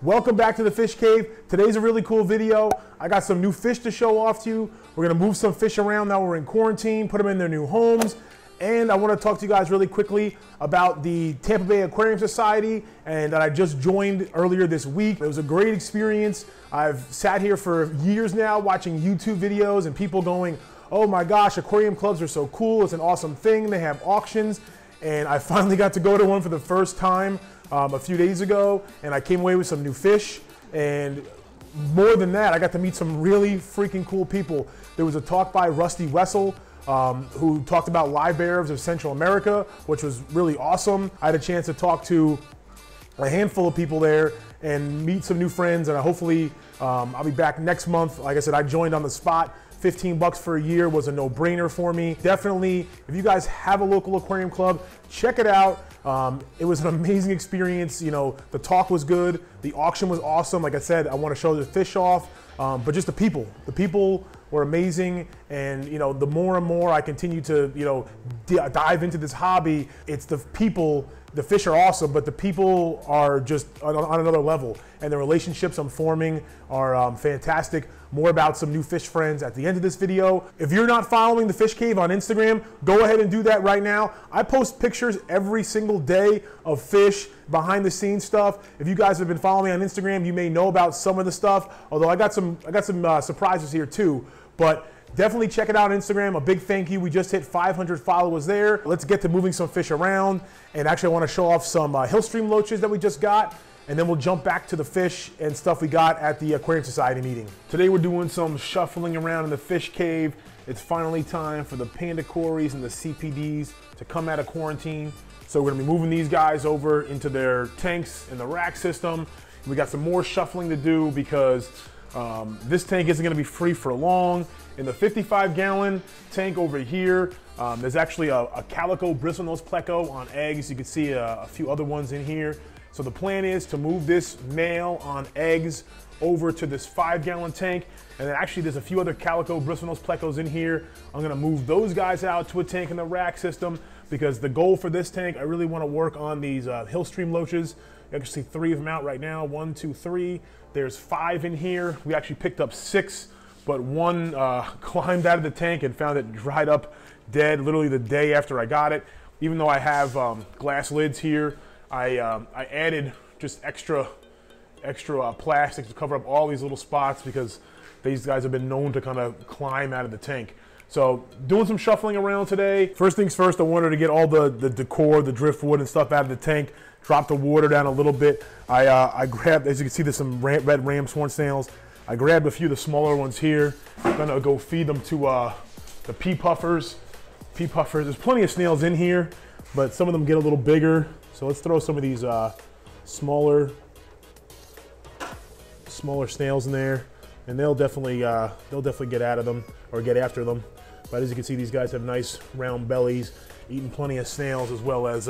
Welcome back to the Fish Cave. Today's a really cool video. I got some new fish to show off to you. We're gonna move some fish around now we're in quarantine, put them in their new homes. And I wanna talk to you guys really quickly about the Tampa Bay Aquarium Society and that I just joined earlier this week. It was a great experience. I've sat here for years now watching YouTube videos and people going, oh my gosh, aquarium clubs are so cool. It's an awesome thing. They have auctions. And I finally got to go to one for the first time a few days ago, and I came away with some new fish. And more than that, I got to meet some really freaking cool people. There was a talk by Wessel, who talked about live bears of Central America, which was really awesome. I had a chance to talk to a handful of people there and meet some new friends, and hopefully I'll be back next month. Like I said, I joined on the spot. 15 bucks for a year was a no-brainer for me. Definitely, if you guys have a local aquarium club, check it out. It was an amazing experience. You know, the talk was good. The auction was awesome. Like I said, I want to show the fish off, but just the people were amazing. And you know, the more and more I continue to, you know, dive into this hobby, it's the people. The fish are awesome, but the people are just on another level. And the relationships I'm forming are fantastic. More about some new fish friends at the end of this video. If you're not following the Fish Cave on Instagram, go ahead and do that right now. I post pictures every single day of fish, behind the scenes stuff. If you guys have been following me on Instagram, you may know about some of the stuff. Although I got some surprises here too. But definitely check it out on Instagram. A big thank you. We just hit 500 followers there. Let's get to moving some fish around. And actually I want to show off some Hillstream loaches that we just got. And then we'll jump back to the fish and stuff we got at the Aquarium Society meeting. Today we're doing some shuffling around in the fish cave. It's finally time for the Panda Quarries and the CPDs to come out of quarantine. So we're gonna be moving these guys over into their tanks in the rack system. We got some more shuffling to do because this tank isn't gonna be free for long. In the 55-gallon tank over here, there's actually a Calico Bristlenose Pleco on eggs. You can see a few other ones in here. So the plan is to move this male on eggs over to this 5-gallon tank. And then actually there's a few other Calico Bristlenose Plecos in here. I'm gonna move those guys out to a tank in the rack system because the goal for this tank, I really wanna work on these Hillstream loaches. You can see 3 of them out right now, 1, 2, 3. There's 5 in here. We actually picked up 6, but one climbed out of the tank and found it dried up dead literally the day after I got it. Even though I have glass lids here, I added just extra plastic to cover up all these little spots because these guys have been known to kind of climb out of the tank. So doing some shuffling around today. First things first, I wanted to get all the decor, the driftwood and stuff out of the tank, drop the water down a little bit. I grabbed, as you can see, there's some red ram's horn snails. I grabbed a few of the smaller ones here. I'm gonna go feed them to the pea puffers. There's plenty of snails in here, but some of them get a little bigger. So let's throw some of these smaller snails in there, and they'll definitely get out of them or get after them. But as you can see, these guys have nice round bellies, eating plenty of snails as well as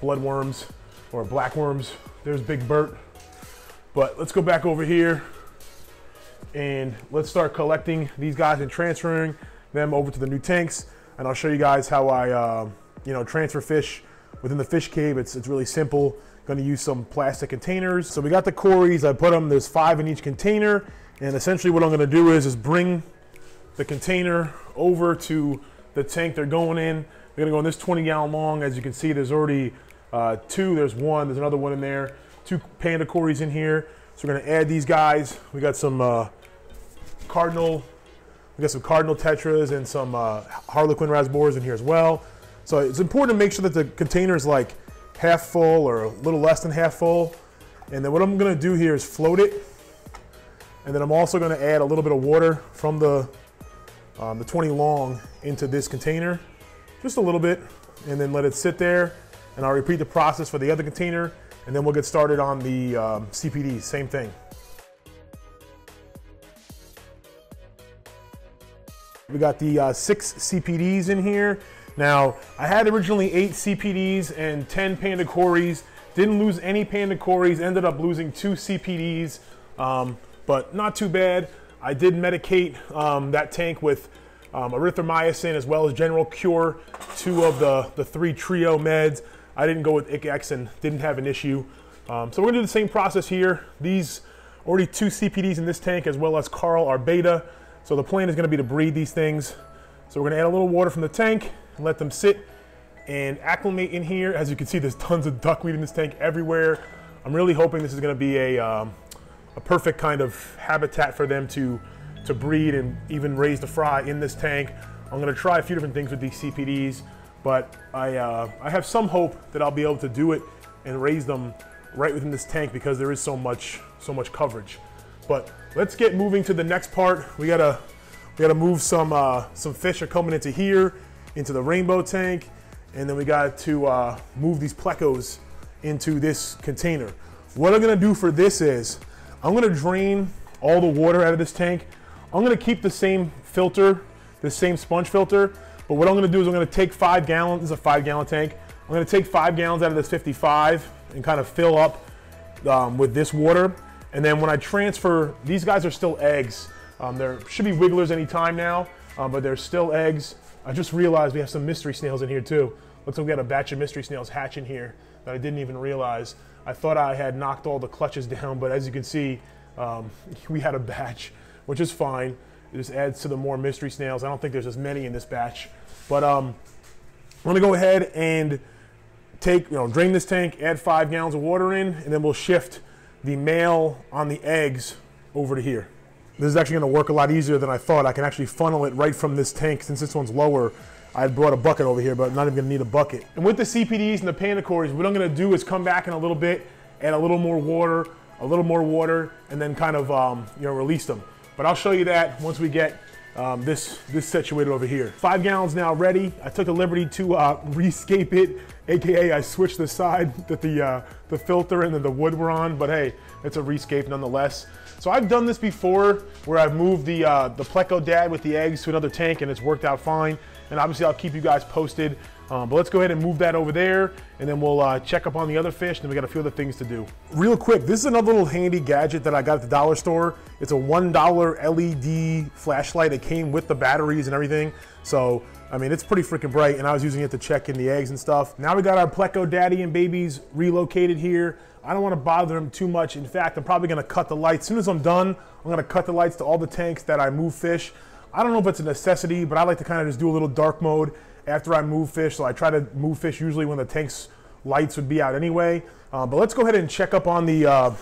bloodworms or blackworms. There's Big Bert. But let's go back over here and let's start collecting these guys and transferring them over to the new tanks. And I'll show you guys how I transfer fish within the fish cave. It's really simple. Going to use some plastic containers. So we got the quarries. I put them, there's 5 in each container. And essentially what I'm going to do is bring the container over to the tank they're going in. They're going to go in this 20-gallon long. As you can see, there's already 2. There's 1. There's another one in there. 2 Panda Quarries in here. So we're going to add these guys. We got some cardinal tetras and some harlequin rasbors in here as well. So it's important to make sure that the container is like half full or a little less than half full. And then what I'm gonna do here is float it. And then I'm also gonna add a little bit of water from the 20 long into this container, just a little bit, and then let it sit there. And I'll repeat the process for the other container, and then we'll get started on the CPD, same thing. We got the 6 CPDs in here. Now, I had originally 8 CPDs and 10 Panda Quarries. Didn't lose any Panda Quarries, ended up losing 2 CPDs, but not too bad. I did medicate that tank with erythromycin as well as General Cure, 2 of the 3 trio meds. I didn't go with ICX and didn't have an issue. So we're gonna do the same process here. These already 2 CPDs in this tank as well as Carl are beta. So the plan is gonna be to breed these things. So we're gonna add a little water from the tank and let them sit and acclimate in here. As you can see, there's tons of duckweed in this tank everywhere. I'm really hoping this is gonna be a perfect kind of habitat for them to breed and even raise the fry in this tank. I'm gonna try a few different things with these CPDs, but I have some hope that I'll be able to do it and raise them right within this tank because there is so much coverage. But let's get moving to the next part. We gotta move some fish are coming into here, into the rainbow tank, and then we got to move these plecos into this container. What I'm gonna do for this is, I'm gonna drain all the water out of this tank. I'm gonna keep the same filter, the same sponge filter, but what I'm gonna do is I'm gonna take 5 gallons, this is a 5-gallon tank. I'm gonna take 5 gallons out of this 55 and kind of fill up with this water. And then when I transfer, these guys are still eggs. There should be wigglers anytime now, but they're still eggs. I just realized we have some mystery snails in here too. Looks like we got a batch of mystery snails hatching here that I didn't even realize. I thought I had knocked all the clutches down, but as you can see, we had a batch, which is fine. It just adds to the more mystery snails. I don't think there's as many in this batch, but I'm gonna go ahead and drain this tank, add 5 gallons of water in, and then we'll shift the male on the eggs over to here. This is actually gonna work a lot easier than I thought. I can actually funnel it right from this tank. Since this one's lower, I had brought a bucket over here, but I'm not even gonna need a bucket. And with the CPDs and the Panda Quarries, what I'm gonna do is come back in a little bit, add a little more water, and then kind of release them. But I'll show you that once we get this situated over here. 5 gallons now ready. I took the liberty to rescape it, AKA I switched the side that the filter and then the wood were on, but hey, it's a rescape nonetheless. So I've done this before where I've moved the Pleco dad with the eggs to another tank and it's worked out fine. And obviously I'll keep you guys posted. But let's go ahead and move that over there and then we'll check up on the other fish, and then we got a few other things to do. Real quick, this is another little handy gadget that I got at the dollar store. It's a $1 LED flashlight. It came with the batteries and everything. So, I mean, it's pretty freaking bright, and I was using it to check in the eggs and stuff. Now we got our Pleco daddy and babies relocated here. I don't want to bother them too much. In fact, I'm probably going to cut the lights. As soon as I'm done, I'm going to cut the lights to all the tanks that I move fish. I don't know if it's a necessity, but I like to kind of just do a little dark mode after I move fish. So I try to move fish usually when the tank's lights would be out anyway. But let's go ahead and check up on the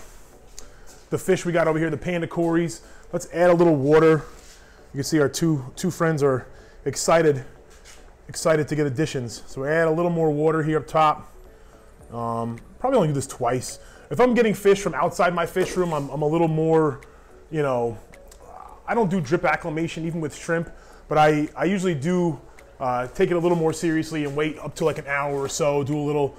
fish we got over here, the Panda Quarries. Let's add a little water. You can see our two friends are excited to get additions. So we add a little more water here up top. Probably only do this twice. If I'm getting fish from outside my fish room, I'm a little more, I don't do drip acclimation even with shrimp, but I usually do take it a little more seriously and wait up to like an hour or so, do a little,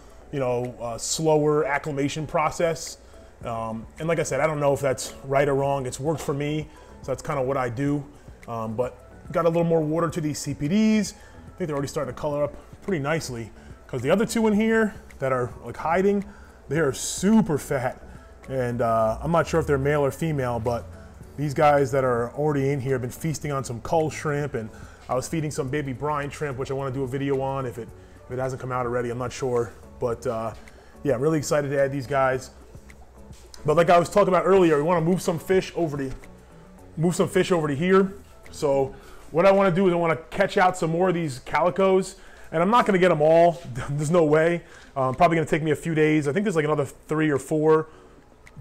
slower acclimation process. And like I said, I don't know if that's right or wrong. It's worked for me, so that's kind of what I do. But got a little more water to these CPDs. I think they're already starting to color up pretty nicely, because the other 2 in here that are like hiding, they are super fat. And I'm not sure if they're male or female, but these guys that are already in here have been feasting on some cull shrimp, and I was feeding some baby brine shrimp, which I want to do a video on if it hasn't come out already. I'm not sure, but yeah, I'm really excited to add these guys. But like I was talking about earlier, we want to move some fish over to here. So what I want to do is I want to catch out some more of these calicos, and I'm not going to get them all. There's no way. Probably going to take me a few days. I think there's like another 3 or 4.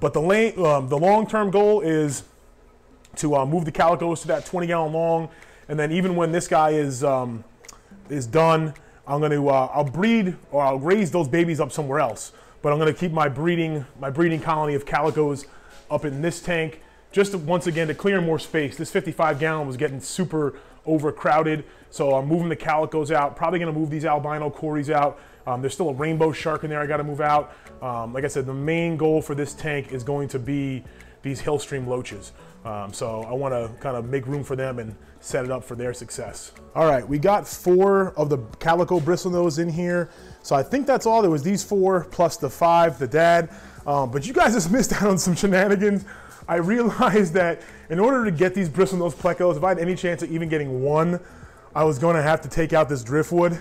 But the long-term goal is to move the calicos to that 20-gallon long, and then even when this guy is done, I'm going to I'll breed, or I'll raise those babies up somewhere else. But I'm going to keep my breeding colony of calicos up in this tank, just once again to clear more space. This 55-gallon was getting super overcrowded, so I'm moving the calicos out. Probably going to move these albino quarries out. There's still a rainbow shark in there I got to move out. Like I said, the main goal for this tank is going to be these hillstream loaches. So I want to kind of make room for them and set it up for their success. All right, we got 4 of the Calico Bristlenose in here. So I think that's all. There was these 4 plus the 5, the dad. But you guys just missed out on some shenanigans. I realized that in order to get these Bristlenose Plecos, if I had any chance of even getting 1, I was going to have to take out this driftwood.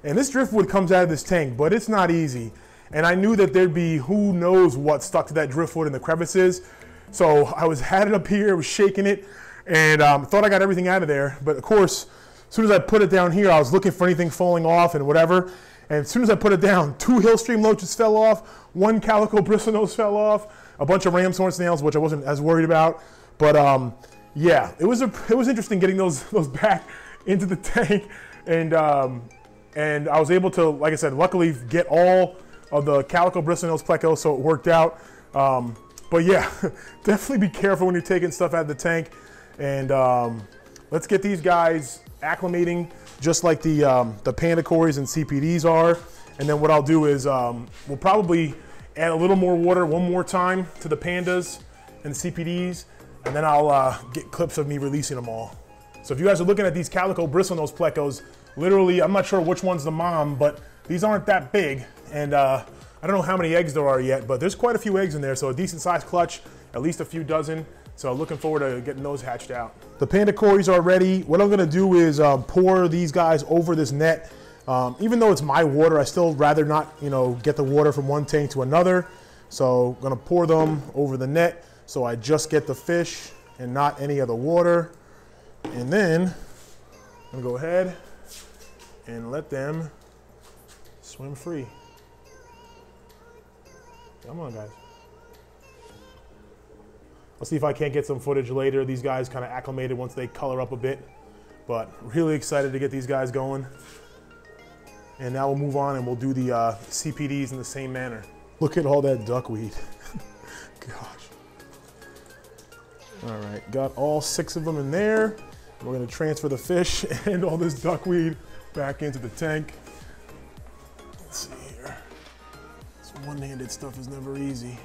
And this driftwood comes out of this tank, but it's not easy. and I knew that there'd be who knows what stuck to that driftwood in the crevices. So I had it up here, I was shaking it, and thought I got everything out of there. But of course, as soon as I put it down here, I was looking for anything falling off and whatever. And as soon as I put it down, 2 Hillstream Loaches fell off, 1 Calico Bristlenose fell off, a bunch of ram's horn snails, which I wasn't as worried about. But yeah, it was interesting getting those back into the tank, and I was able to, like I said, luckily get all of the Calico Bristlenose Pleco, so it worked out. But yeah, definitely be careful when you're taking stuff out of the tank. And let's get these guys acclimating just like the Panda Quarries and CPDs are. And then what I'll do is we'll probably add a little more water one more time to the Pandas and the CPDs, and then I'll get clips of me releasing them all. So if you guys are looking at these Calico Bristlenose Plecos, literally, I'm not sure which one's the mom, but these aren't that big. And I don't know how many eggs there are yet, but there's quite a few eggs in there, so a decent sized clutch, at least a few dozen. So looking forward to getting those hatched out. The Panda Quarries are ready. What I'm gonna do is pour these guys over this net. Even though it's my water, I still rather not, get the water from one tank to another. So I'm gonna pour them over the net so I just get the fish and not any of the water. And then I'm gonna go ahead and let them swim free. Come on, guys. I'll see if I can't get some footage later. These guys kind of acclimated once they color up a bit, but really excited to get these guys going. And now we'll move on and we'll do the CPDs in the same manner. Look at all that duckweed. Gosh. All right, got all 6 of them in there. We're gonna transfer the fish and all this duckweed back into the tank. Let's see here. This one-handed stuff is never easy.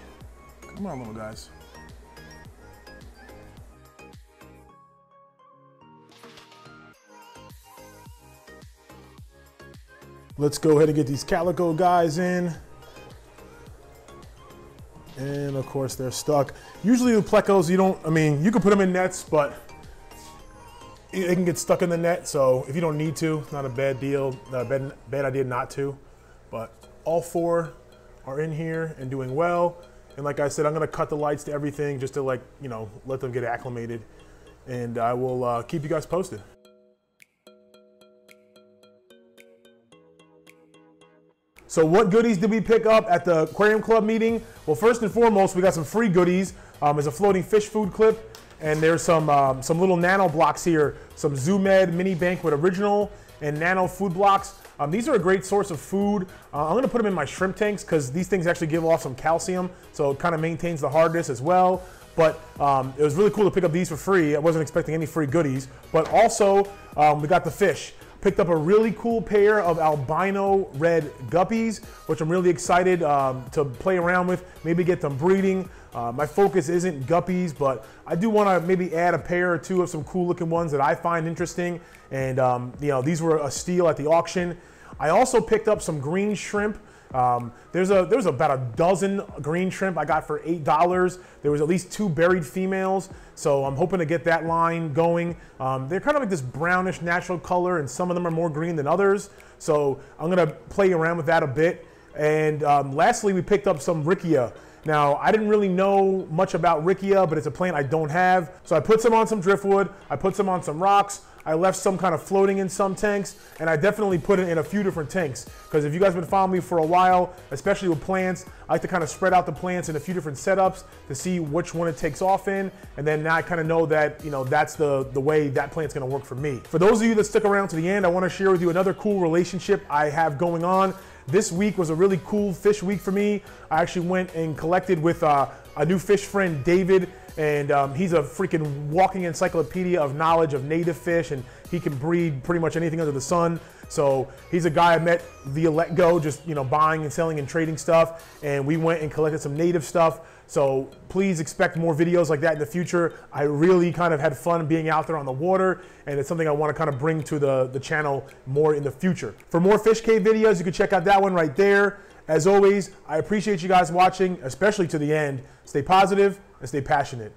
Come on, little guys. Let's go ahead and get these Calico guys in. And of course they're stuck. Usually the Plecos, you can put them in nets, but they can get stuck in the net. So if you don't need to, it's not a bad deal, not a bad idea not to. But all 4 are in here and doing well. And like I said, I'm gonna cut the lights to everything just to let them get acclimated. And I will keep you guys posted. So what goodies did we pick up at the Aquarium Club meeting? Well, first and foremost, we got some free goodies. There's a floating fish food clip, and there's some little nano blocks here, some ZooMed Mini Banquet Original and Nano food blocks. These are a great source of food. I'm gonna put them in my shrimp tanks because these things actually give off some calcium, so it kind of maintains the hardness as well. But it was really cool to pick up these for free. I wasn't expecting any free goodies, but also we got the fish. Picked up a really cool pair of albino red guppies, which I'm really excited to play around with, maybe get them breeding. My focus isn't guppies, but I do want to maybe add a pair or 2 of some cool looking ones that I find interesting. And these were a steal at the auction. I also picked up some green shrimp. There's about a dozen green shrimp I got for $8. There was at least 2 buried females, so I'm hoping to get that line going. They're kind of like this brownish natural color, and some of them are more green than others, so I'm gonna play around with that a bit. And lastly, we picked up some Riccia. Now, I didn't really know much about Riccia, but it's a plant I don't have, so I put some on some driftwood, I put some on some rocks, I left some kind of floating in some tanks, and I definitely put it in a few different tanks. Because if you guys have been following me for a while, especially with plants, I like to kind of spread out the plants in a few different setups to see which one it takes off in, and then now I kind of know that, that's the way that plant's gonna work for me. For those of you that stick around to the end, I wanna share with you another cool relationship I have going on. This week was a really cool fish week for me. I actually went and collected with a new fish friend, David, and he's a freaking walking encyclopedia of knowledge of native fish, and he can breed pretty much anything under the sun. So he's a guy I met via Let Go, just buying and selling and trading stuff, and we went and collected some native stuff. So please expect more videos like that in the future. I really kind of had fun being out there on the water, and it's something I want to kind of bring to the channel more in the future. For more Fish Cave videos, you can check out that one right there. As always, I appreciate you guys watching, especially to the end. Stay positive and stay passionate.